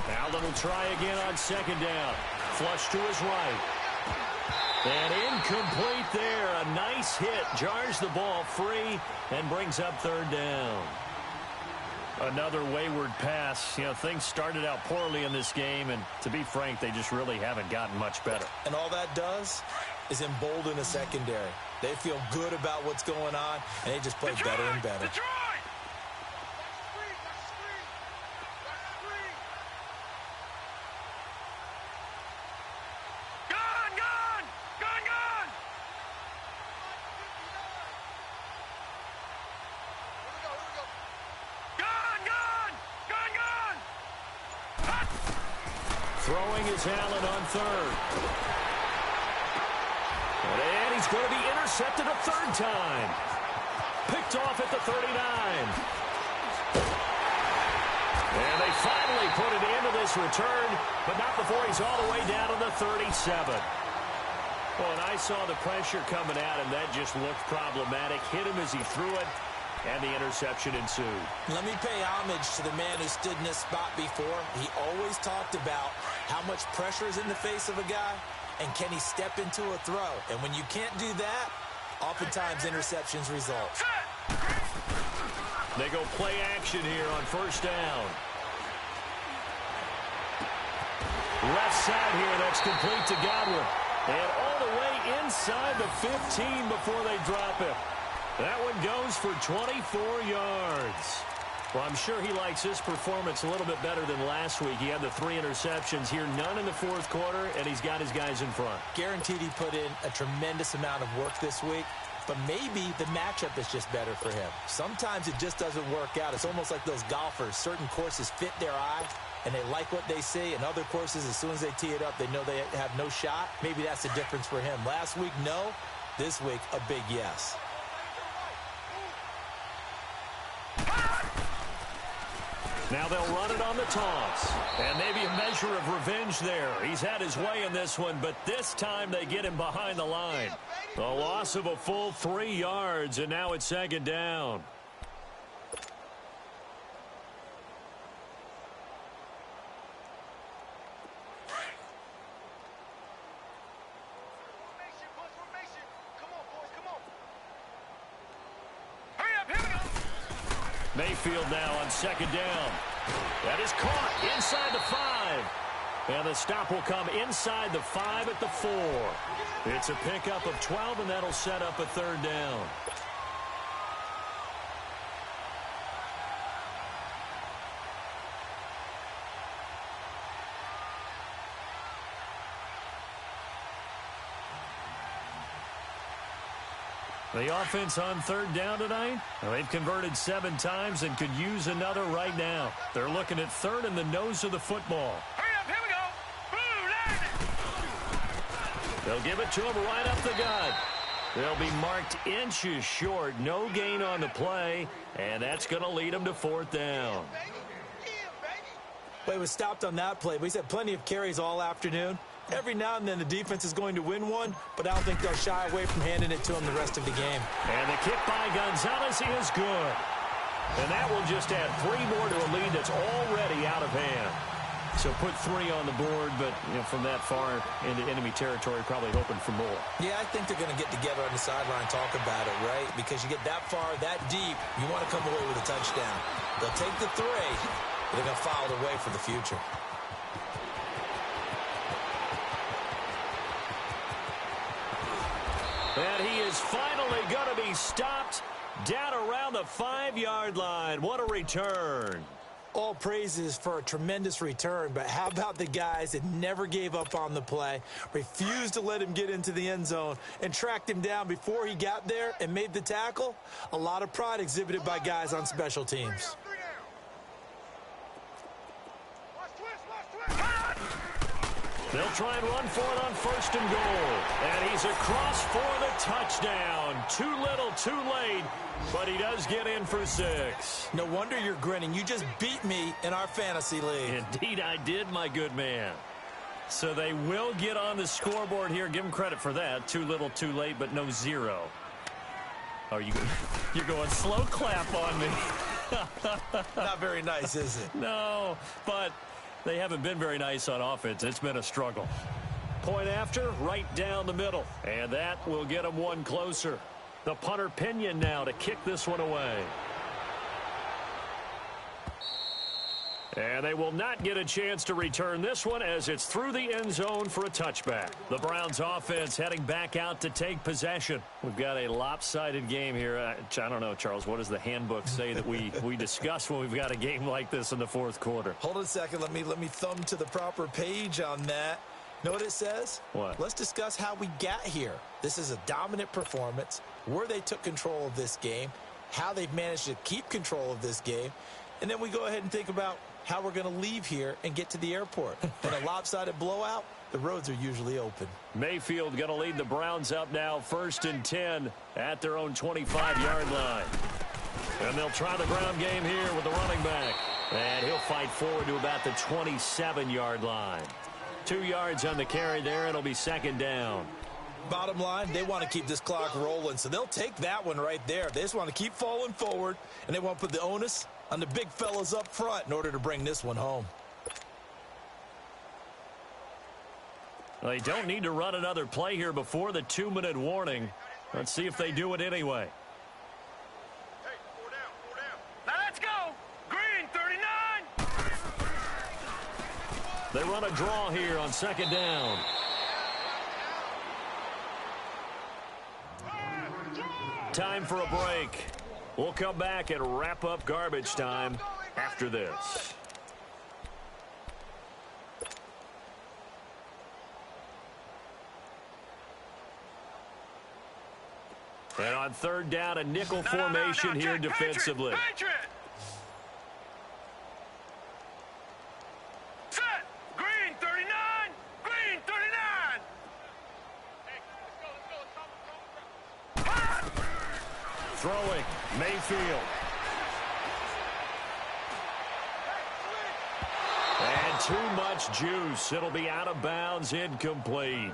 Allen will try again on 2nd down. Flush to his right. And incomplete there. A nice hit. Jars the ball free and brings up 3rd down. Another wayward pass. You know, things started out poorly in this game, and to be frank, they just really haven't gotten much better. And all that does is embolden the secondary. They feel good about what's going on, and they just play better and better. Detroit! Throwing is Allen on 3rd. And he's going to be intercepted a 3rd time. Picked off at the 39. And they finally put an end to this return, but not before he's all the way down to the 37. Well, and I saw the pressure coming at him. That just looked problematic. Hit him as he threw it, and the interception ensued. Let me pay homage to the man who stood in this spot before. He always talked about how much pressure is in the face of a guy, and can he step into a throw. And when you can't do that, oftentimes interceptions result. They go play action here on 1st down. Left side here, that's complete to Gywu. And all the way inside the 15 before they drop him. That one goes for 24 yards. Well, I'm sure he likes his performance a little bit better than last week. He had the 3 interceptions here, none in the 4th quarter, and he's got his guys in front. Guaranteed he put in a tremendous amount of work this week, but maybe the matchup is just better for him. Sometimes it just doesn't work out. It's almost like those golfers. Certain courses fit their eye, and they like what they see, and other courses, as soon as they tee it up, they know they have no shot. Maybe that's the difference for him. Last week, no. This week, a big yes. Now they'll run it on the toss. And maybe a measure of revenge there. He's had his way in this one, but this time they get him behind the line. The loss of a full 3 yards, and now it's 2nd down. Mayfield now on 2nd down. That is caught inside the 5. And the stop will come inside the 5 at the 4. It's a pickup of 12, and that'll set up a 3rd down. The offense on 3rd down tonight, well, they've converted 7 times and could use another right now. They're looking at 3rd and the nose of the football. Hurry up, here we go. Blue, They'll give it to him right up the gut. They'll be marked inches short. No gain on the play, and that's going to lead them to 4th down. Well, he was stopped on that play, but he's had plenty of carries all afternoon. Every now and then the defense is going to win one, but I don't think they'll shy away from handing it to him the rest of the game. And the kick by Gonzalez is good. And that will just add 3 more to a lead that's already out of hand. So put 3 on the board, but from that far into enemy territory, probably hoping for more. Yeah, I think they're going to get together on the sideline and talk about it, right? Because you get that far, that deep, you want to come away with a touchdown. They'll take the 3, but they're going to file it away for the future. And he is finally going to be stopped down around the 5-yard line. What a return. All praises for a tremendous return, but how about the guys that never gave up on the play, refused to let him get into the end zone, and tracked him down before he got there and made the tackle? A lot of pride exhibited by guys on special teams. They'll try and run for it on 1st and goal. And he's across for the touchdown. Too little, too late, but he does get in for 6. No wonder you're grinning. You just beat me in our fantasy league. Indeed I did, my good man. So they will get on the scoreboard here. Give them credit for that. Too little, too late, but no 0. Oh, you're going slow clap on me. Not very nice, is it? No, but they haven't been very nice on offense. It's been a struggle. Point after, right down the middle. And that will get them 1 closer. The punter Pinion now to kick this one away. And they will not get a chance to return this one as it's through the end zone for a touchback. The Browns offense heading back out to take possession. We've got a lopsided game here. I don't know, Charles, what does the handbook say that we discuss when we've got a game like this in the 4th quarter? Hold on a second. Let me thumb to the proper page on that. Know what it says? What? Let's discuss how we got here. This is a dominant performance, where they took control of this game, how they've managed to keep control of this game, and then we go ahead and think about how we're going to leave here and get to the airport. In a lopsided blowout, the roads are usually open. Mayfield going to lead the Browns up now, 1st and 10 at their own 25-yard line. And they'll try the ground game here with the running back. And he'll fight forward to about the 27-yard line. 2 yards on the carry there. It'll be 2nd down. Bottom line, they want to keep this clock rolling, so they'll take that one right there. They just want to keep falling forward, and they want to put the onus on the big fellas up front in order to bring this one home. They don't need to run another play here before the 2-minute warning. Let's see if they do it anyway. Hey, 4 down. Now let's go. Green, 39. They run a draw here on 2nd down. Time for a break. We'll come back and wrap up garbage time after this. And on 3rd down, a nickel formation here defensively. Patriot. Set. Green, 39. Green, 39. Hey, let's go. Throwing, Mayfield. And too much juice. It'll be out of bounds, incomplete.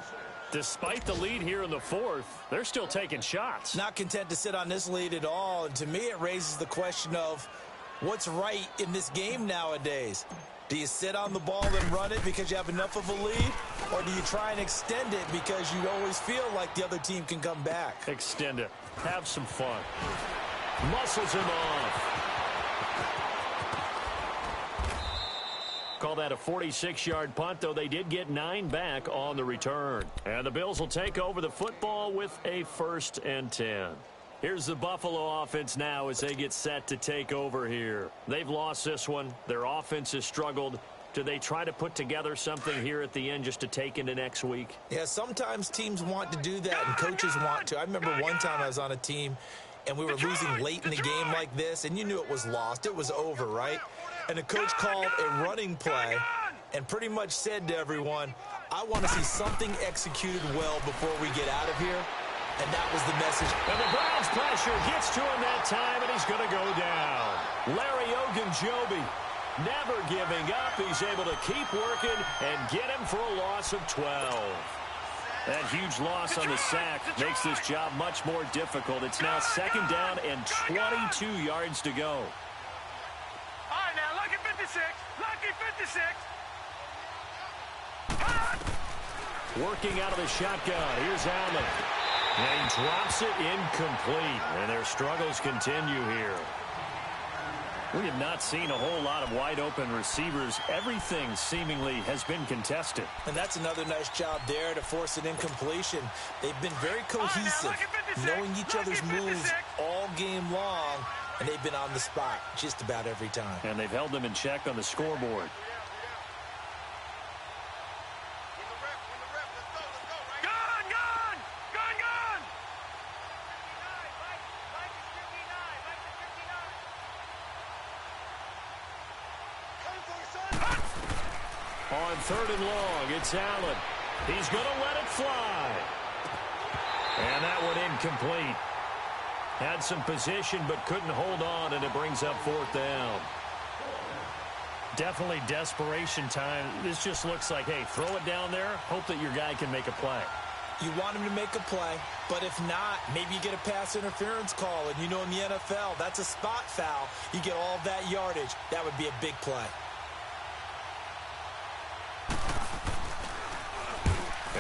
Despite the lead here in the 4th, they're still taking shots. Not content to sit on this lead at all. And to me, it raises the question of what's right in this game nowadays. Do you sit on the ball and run it because you have enough of a lead? Or do you try and extend it because you always feel like the other team can come back? Extend it. Have some fun. Muscles him off. Call that a 46-yard punt, though they did get 9 back on the return. And the Bills will take over the football with a 1st and 10. Here's the Buffalo offense now as they get set to take over here. They've lost this one. Their offense has struggled. Do they try to put together something here at the end just to take into next week? Yeah, sometimes teams want to do that and coaches want to. I remember one time I was on a team and we were losing late in the game like this, and you knew it was lost. It was over, right? And the coach called a running play and pretty much said to everyone, I want to see something executed well before we get out of here. And that was the message. And the Browns pressure gets to him that time, and he's going to go down. Larry Ogunjobi never giving up. He's able to keep working and get him for a loss of 12. That huge loss on the sack makes this job much more difficult. It's now 2nd down and 22 yards to go. All right, now, lucky 56. Lucky 56. Working out of the shotgun. Here's Allen. And he drops it incomplete. And their struggles continue here. We have not seen a whole lot of wide-open receivers. Everything seemingly has been contested. And that's another nice job there to force an incompletion. They've been very cohesive, knowing each other's moves all game long, and they've been on the spot just about every time. And they've held them in check on the scoreboard. On 3rd and long, it's Allen. He's going to let it fly. And that one incomplete. Had some position but couldn't hold on, and it brings up 4th down. Definitely desperation time. This just looks like, hey, throw it down there, hope that your guy can make a play. You want him to make a play, but if not, maybe you get a pass interference call, and you know in the NFL, that's a spot foul. You get all of that yardage. That would be a big play.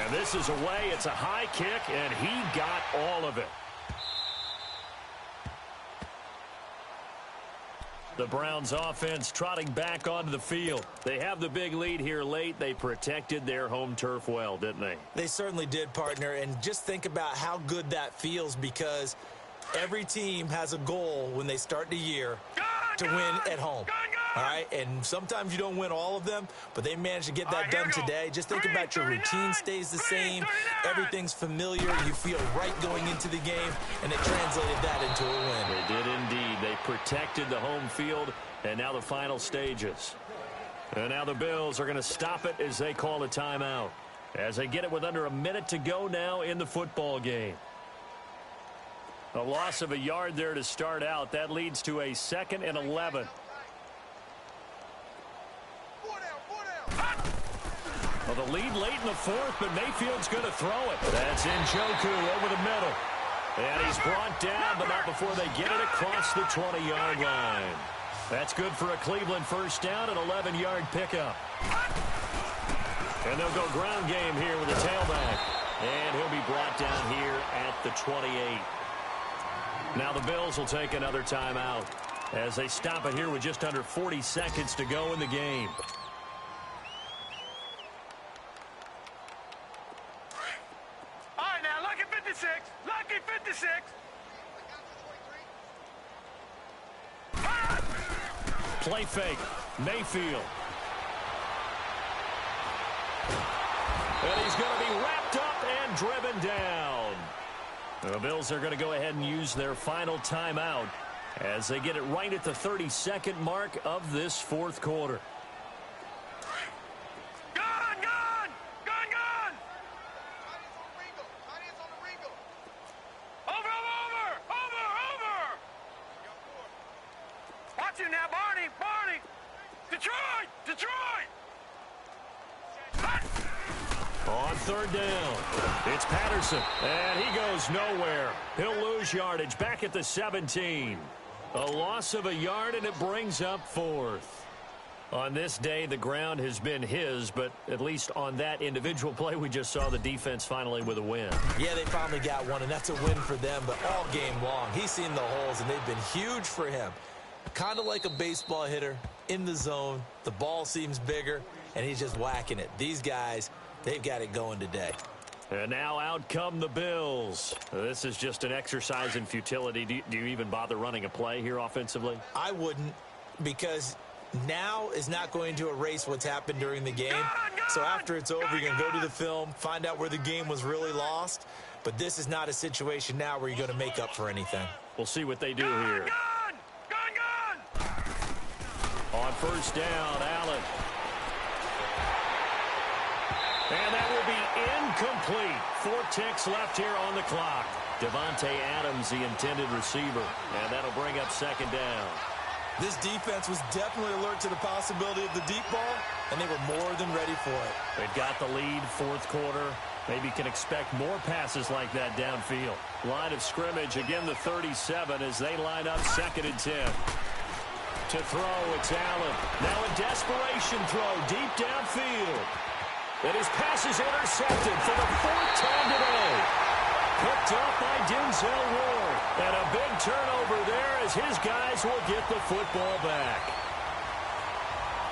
And this is away. It's a high kick, and he got all of it. The Browns offense trotting back onto the field. They have the big lead here late. They protected their home turf well, didn't they? They certainly did, partner. And just think about how good that feels, because every team has a goal when they start the year to win at home. All right, and sometimes you don't win all of them, but they managed to get that done today. Just think about your routine stays the same. Everything's familiar. You feel right going into the game, and they translated that into a win. They did indeed. They protected the home field, and now the final stages. And now the Bills are going to stop it as they call a timeout, as they get it with under a minute to go now in the football game. A loss of a yard there to start out. That leads to a 2nd and 11. Well, the lead late in the 4th, but Mayfield's going to throw it. That's Gywu over the middle. And he's brought down, but not before they get it across the 20-yard line. That's good for a Cleveland 1st down, an 11-yard pickup. And they'll go ground game here with the tailback. And he'll be brought down here at the 28. Now the Bills will take another timeout as they stop it here with just under 40 seconds to go in the game. Lucky 56. Play fake. Mayfield. And he's going to be wrapped up and driven down. The Bills are going to go ahead and use their final timeout as they get it right at the 32nd mark of this 4th quarter. On 3rd down, it's Patterson, and he goes nowhere. He'll lose yardage back at the 17. A loss of a yard, and it brings up 4th. On this day, the ground has been his, but at least on that individual play, we just saw the defense finally with a win. Yeah, they finally got one, and that's a win for them, but all game long, he's seen the holes, and they've been huge for him. Kind of like a baseball hitter in the zone. The ball seems bigger, and he's just whacking it. These guys, they've got it going today. And now out come the Bills. This is just an exercise in futility. Do you even bother running a play here offensively? I wouldn't, because now is not going to erase what's happened during the game. So after it's over, you're going to go to the film, find out where the game was really lost. But this is not a situation now where you're going to make up for anything. We'll see what they do here. On 1st down, Allen. And that will be incomplete. 4 ticks left here on the clock. Devontae Adams, the intended receiver. And that'll bring up 2nd down. This defense was definitely alert to the possibility of the deep ball, and they were more than ready for it. They've got the lead, 4th quarter. Maybe can expect more passes like that downfield. Line of scrimmage, again the 37 as they line up 2nd and 10. To throw, it's Allen. Now a desperation throw deep downfield. And his pass is intercepted for the 4th time today. Picked up by Denzel Ward. And a big turnover there as his guys will get the football back.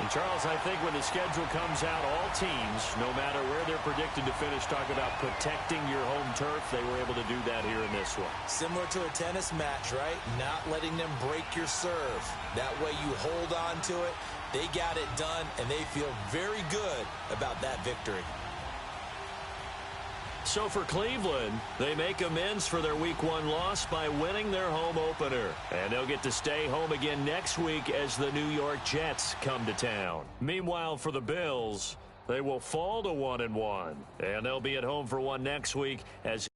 And, Charles, I think when the schedule comes out, all teams, no matter where they're predicted to finish, talk about protecting your home turf. They were able to do that here in this one. Similar to a tennis match, right? Not letting them break your serve. That way you hold on to it. They got it done, and they feel very good about that victory. So for Cleveland, they make amends for their Week 1 loss by winning their home opener. And they'll get to stay home again next week as the New York Jets come to town. Meanwhile, for the Bills, they will fall to 1-1. And they'll be at home for one next week as